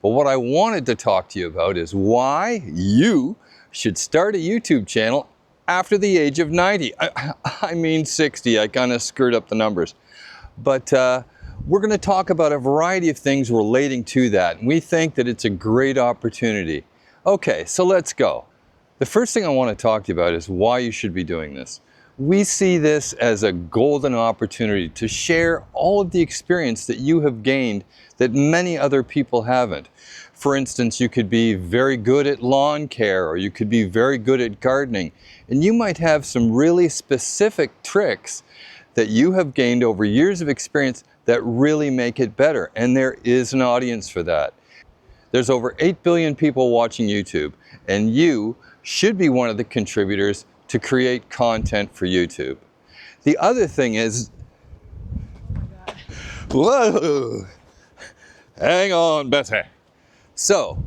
But what I wanted to talk to you about is why you should start a YouTube channel after the age of 90. I mean 60, I kind of screwed up the numbers. But we're going to talk about a variety of things relating to that. And we think that it's a great opportunity. Okay, so let's go. The first thing I want to talk to you about is why you should be doing this. We see this as a golden opportunity to share all of the experience that you have gained that many other people haven't. For instance, you could be very good at lawn care, or you could be very good at gardening, and you might have some really specific tricks that you have gained over years of experience that really make it better, and there is an audience for that. There's over 8 billion people watching YouTube, and you should be one of the contributors to create content for YouTube. The other thing is, whoa, hang on, Betty. So,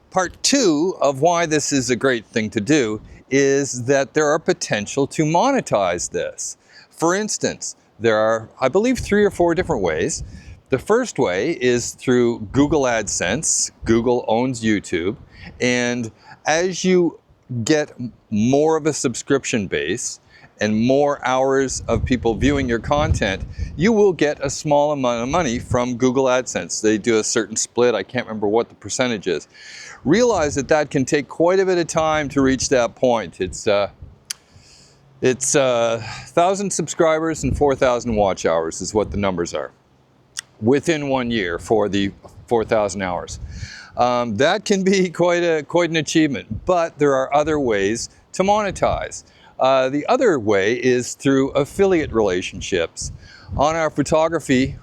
part 2 of why this is a great thing to do is that there are potential to monetize this. For instance, there are, I believe, 3 or 4 different ways. The first way is through Google AdSense. Google owns YouTube, and as you get more of a subscription base and more hours of people viewing your content, you will get a small amount of money from Google AdSense. They do a certain split, I can't remember what the percentage is. Realize that that can take quite a bit of time to reach that point. It's 1,000 subscribers and 4,000 watch hours is what the numbers are within 1 year for the 4,000 hours. That can be quite an achievement, but there are other ways to monetize. The other way is through affiliate relationships. On our photography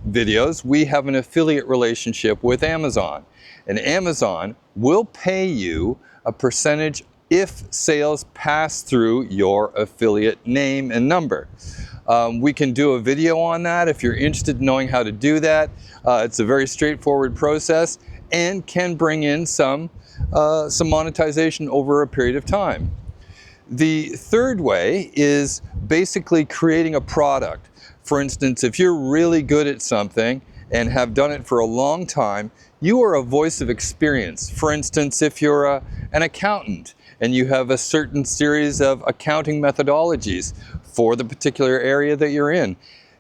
videos, we have an affiliate relationship with Amazon, and Amazon will pay you a percentage if sales pass through your affiliate name and number. We can do a video on that if you're interested in knowing how to do that. It's a very straightforward process and can bring in some monetization over a period of time. The third way is basically creating a product. For instance, if you're really good at something and have done it for a long time, you are a voice of experience. For instance, if you're an accountant and you have a certain series of accounting methodologies for the particular area that you're in,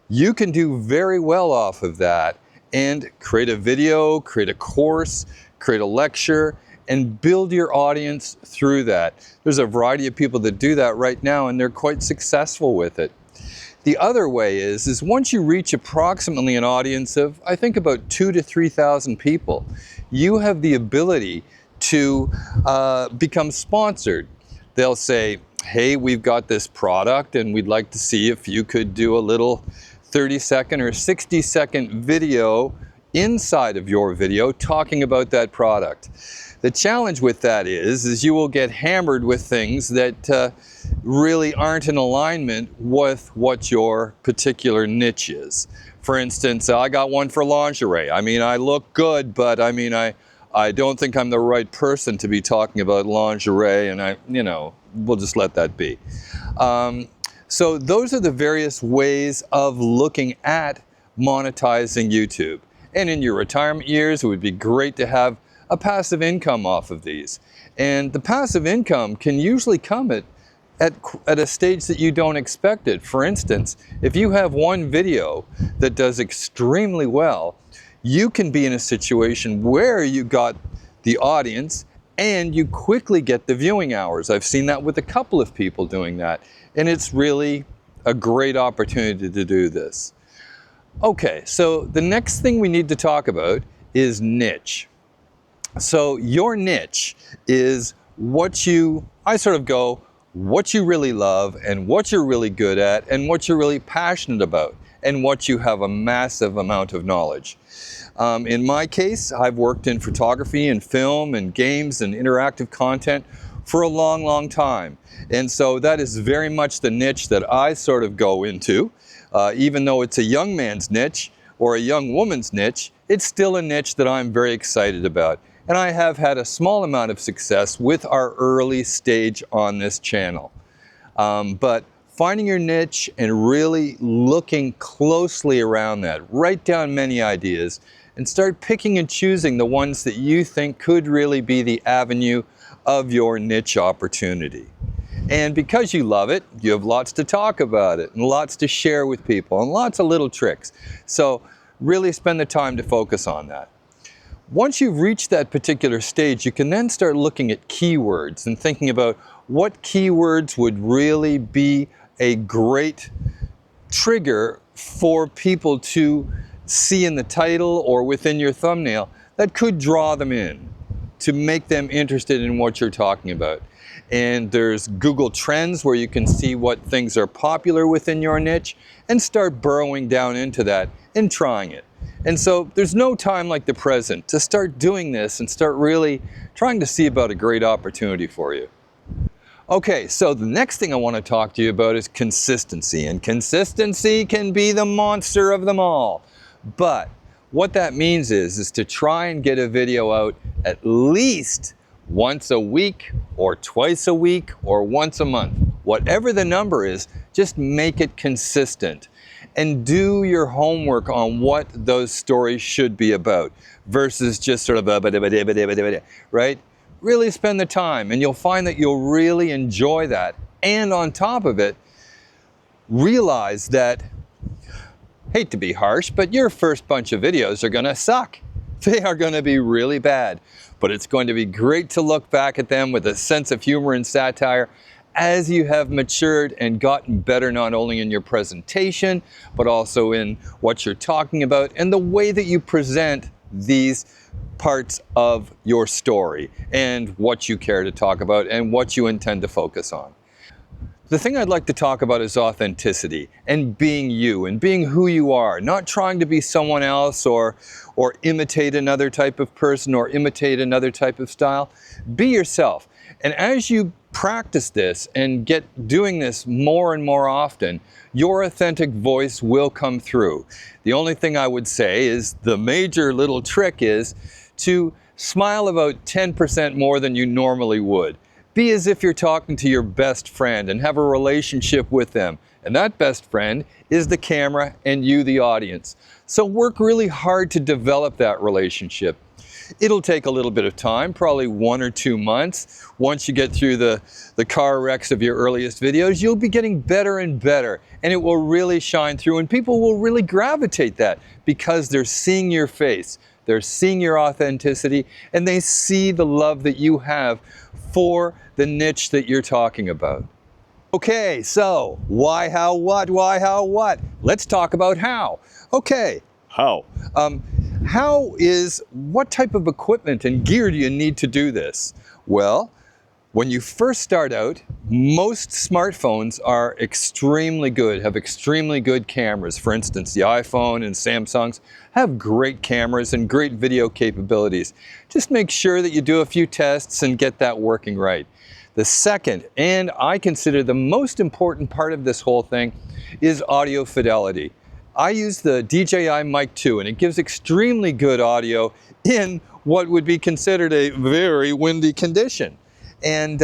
you can do very well off of that and create a video, create a course, create a lecture, and build your audience through that. There's a variety of people that do that right now, and they're quite successful with it. The other way is once you reach approximately an audience of, I think, about 2,000 to 3,000 people, you have the ability to become sponsored. They'll say, hey, we've got this product and we'd like to see if you could do a little 30-second or 60-second video inside of your video talking about that product. The challenge with that is you will get hammered with things that really aren't in alignment with what your particular niche is. For instance, I got one for lingerie. I mean, I look good, but I mean, I don't think I'm the right person to be talking about lingerie, and we'll just let that be. So those are the various ways of looking at monetizing YouTube. And in your retirement years, it would be great to have a passive income off of these. And the passive income can usually come at a stage that you don't expect it. For instance, if you have one video that does extremely well, you can be in a situation where you got the audience and you quickly get the viewing hours. I've seen that with a couple of people doing that, and it's really a great opportunity to do this. Okay, so the next thing we need to talk about is niche. So your niche is what you really love and what you're really good at and what you're really passionate about and what you have a massive amount of knowledge. In my case, I've worked in photography and film and games and interactive content for a long, long time. And so that is very much the niche that I sort of go into. Even though it's a young man's niche or a young woman's niche, it's still a niche that I'm very excited about. And I have had a small amount of success with our early stage on this channel. But finding your niche and really looking closely around that, write down many ideas and start picking and choosing the ones that you think could really be the avenue of your niche opportunity. And because you love it, you have lots to talk about it and lots to share with people and lots of little tricks. So really spend the time to focus on that. Once you've reached that particular stage, you can then start looking at keywords and thinking about what keywords would really be a great trigger for people to see in the title or within your thumbnail that could draw them in, to make them interested in what you're talking about. And there's Google Trends where you can see what things are popular within your niche and start burrowing down into that and trying it. And so there's no time like the present to start doing this and start really trying to see about a great opportunity for you. Okay, so the next thing I want to talk to you about is consistency. And consistency can be the monster of them all. But what that means is to try and get a video out at least once a week or twice a week or once a month. Whatever the number is, just make it consistent and do your homework on what those stories should be about versus just sort of right? Really spend the time and you'll find that you'll really enjoy that. And on top of it, realize that, hate to be harsh, but your first bunch of videos are gonna suck. They are gonna be really bad. But it's going to be great to look back at them with a sense of humor and satire as you have matured and gotten better not only in your presentation, but also in what you're talking about and the way that you present these parts of your story and what you care to talk about and what you intend to focus on. The thing I'd like to talk about is authenticity and being you and being who you are, not trying to be someone else or imitate another type of person or imitate another type of style. Be yourself. And as you practice this and get doing this more and more often, your authentic voice will come through. The only thing I would say is the major little trick is to smile about 10% more than you normally would. Be as if you're talking to your best friend and have a relationship with them. And that best friend is the camera and you, the audience. So work really hard to develop that relationship. It'll take a little bit of time, probably 1 or 2 months. Once you get through the car wrecks of your earliest videos, you'll be getting better and better, and it will really shine through, and people will really gravitate that because they're seeing your face, they're seeing your authenticity, and they see the love that you have for the niche that you're talking about. Okay, so why, how, what? Why, how, what? Let's talk about how. Okay, how? How is, what type of equipment and gear do you need to do this? Well, when you first start out, most smartphones are extremely good, have extremely good cameras. For instance, the iPhone and Samsungs have great cameras and great video capabilities. Just make sure that you do a few tests and get that working right. The second, and I consider the most important part of this whole thing, is audio fidelity. I use the DJI Mic 2 and it gives extremely good audio in what would be considered a very windy condition. And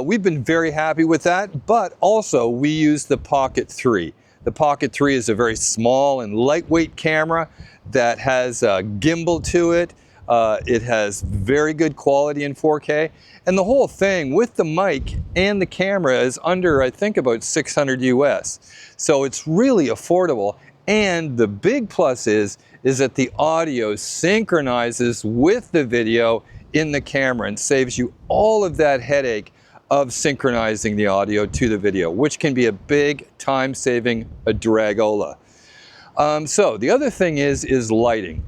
we've been very happy with that, but also we use the Pocket 3. The Pocket 3 is a very small and lightweight camera that has a gimbal to it. It has very good quality in 4K. And the whole thing with the mic and the camera is under, I think, about $600 US. So it's really affordable. And the big plus is that the audio synchronizes with the video in the camera and saves you all of that headache of synchronizing the audio to the video, which can be a big time-saving dragola. So the other thing is lighting.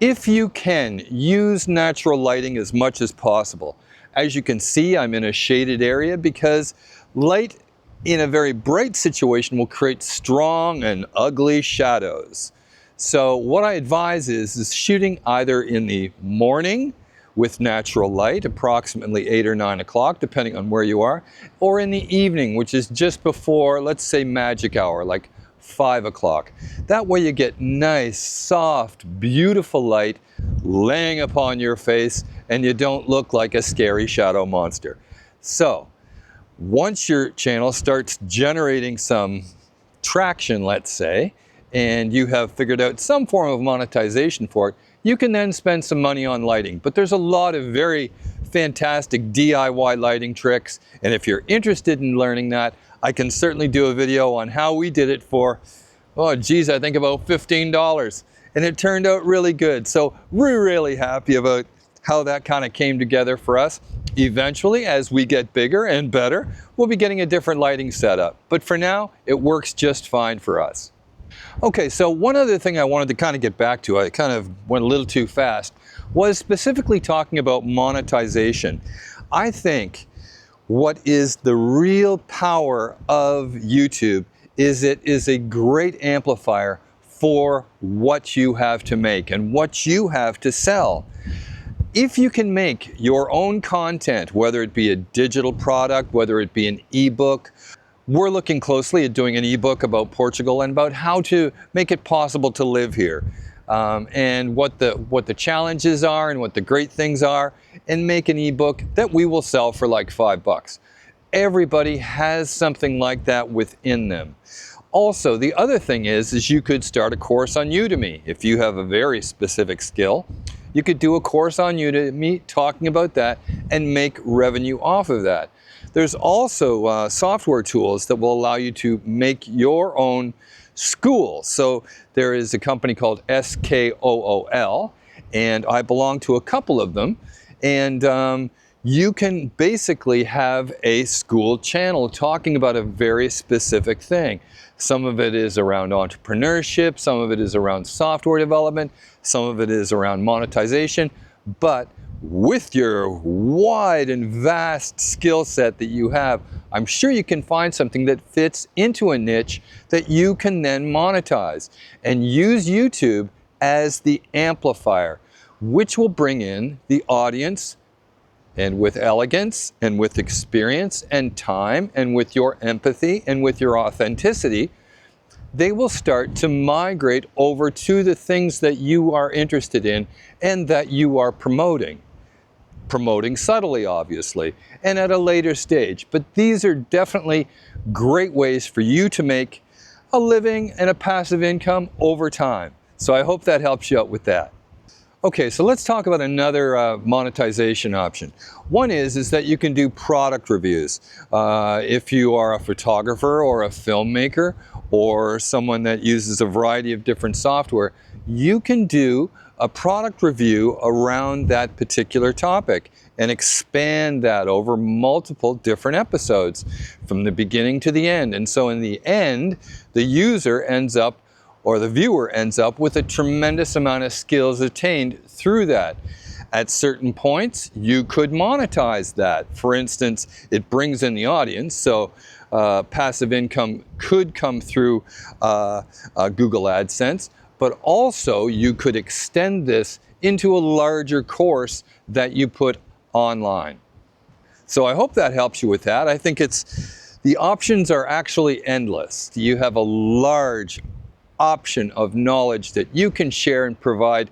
If you can, use natural lighting as much as possible. As you can see, I'm in a shaded area because light in a very bright situation will create strong and ugly shadows. So what I advise is shooting either in the morning with natural light, approximately 8 or 9 o'clock, depending on where you are, or in the evening, which is just before, let's say, magic hour, like 5 o'clock. That way you get nice, soft, beautiful light laying upon your face and you don't look like a scary shadow monster. So, once your channel starts generating some traction, let's say, and you have figured out some form of monetization for it, you can then spend some money on lighting. But there's a lot of very fantastic DIY lighting tricks, and if you're interested in learning that, I can certainly do a video on how we did it for, oh geez, I think about $15, and it turned out really good. So we're really happy about how that kind of came together for us. Eventually, as we get bigger and better, we'll be getting a different lighting setup. But for now, it works just fine for us. Okay, so one other thing I wanted to kind of get back to, I kind of went a little too fast, was specifically talking about monetization. I think what is the real power of YouTube is it is a great amplifier for what you have to make and what you have to sell. If you can make your own content, whether it be a digital product, whether it be an ebook, we're looking closely at doing an ebook about Portugal and about how to make it possible to live here, and what the challenges are and what the great things are, and make an ebook that we will sell for like $5. Everybody has something like that within them. Also, the other thing is you could start a course on Udemy. If you have a very specific skill, you could do a course on Udemy talking about that and make revenue off of that. There's also software tools that will allow you to make your own school. So there is a company called SKOOL, and I belong to a couple of them. And you can basically have a school channel talking about a very specific thing. Some of it is around entrepreneurship, some of it is around software development, some of it is around monetization, but with your wide and vast skill set that you have, I'm sure you can find something that fits into a niche that you can then monetize and use YouTube as the amplifier, which will bring in the audience, and with elegance and with experience and time and with your empathy and with your authenticity, they will start to migrate over to the things that you are interested in and that you are promoting. Promoting subtly, obviously, and at a later stage. But these are definitely great ways for you to make a living and a passive income over time. So I hope that helps you out with that. Okay, so let's talk about another monetization option. One is that you can do product reviews. If you are a photographer or a filmmaker or someone that uses a variety of different software, you can do a product review around that particular topic and expand that over multiple different episodes from the beginning to the end. And so in the end, the user ends up, or the viewer ends up, with a tremendous amount of skills attained through that. At certain points, you could monetize that. For instance, it brings in the audience, so passive income could come through Google AdSense, but also you could extend this into a larger course that you put online. So I hope that helps you with that. I think the options are actually endless. You have a large option of knowledge that you can share and provide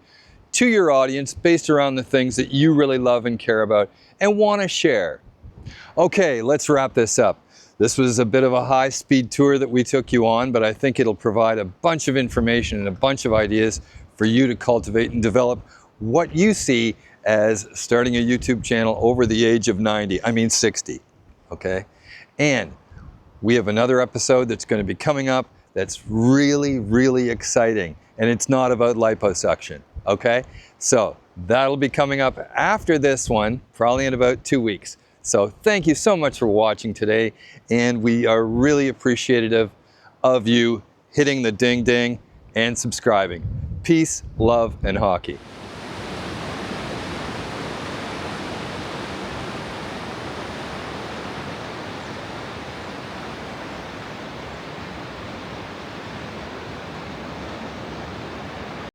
to your audience based around the things that you really love and care about and want to share. Okay, let's wrap this up. This was a bit of a high-speed tour that we took you on, but I think it'll provide a bunch of information and a bunch of ideas for you to cultivate and develop what you see as starting a YouTube channel over the age of 60, okay? And we have another episode that's going to be coming up that's really, really exciting, and it's not about liposuction, okay? So that'll be coming up after this one, probably in about 2 weeks. So thank you so much for watching today, and we are really appreciative of you hitting the ding ding and subscribing. Peace, love, and hockey.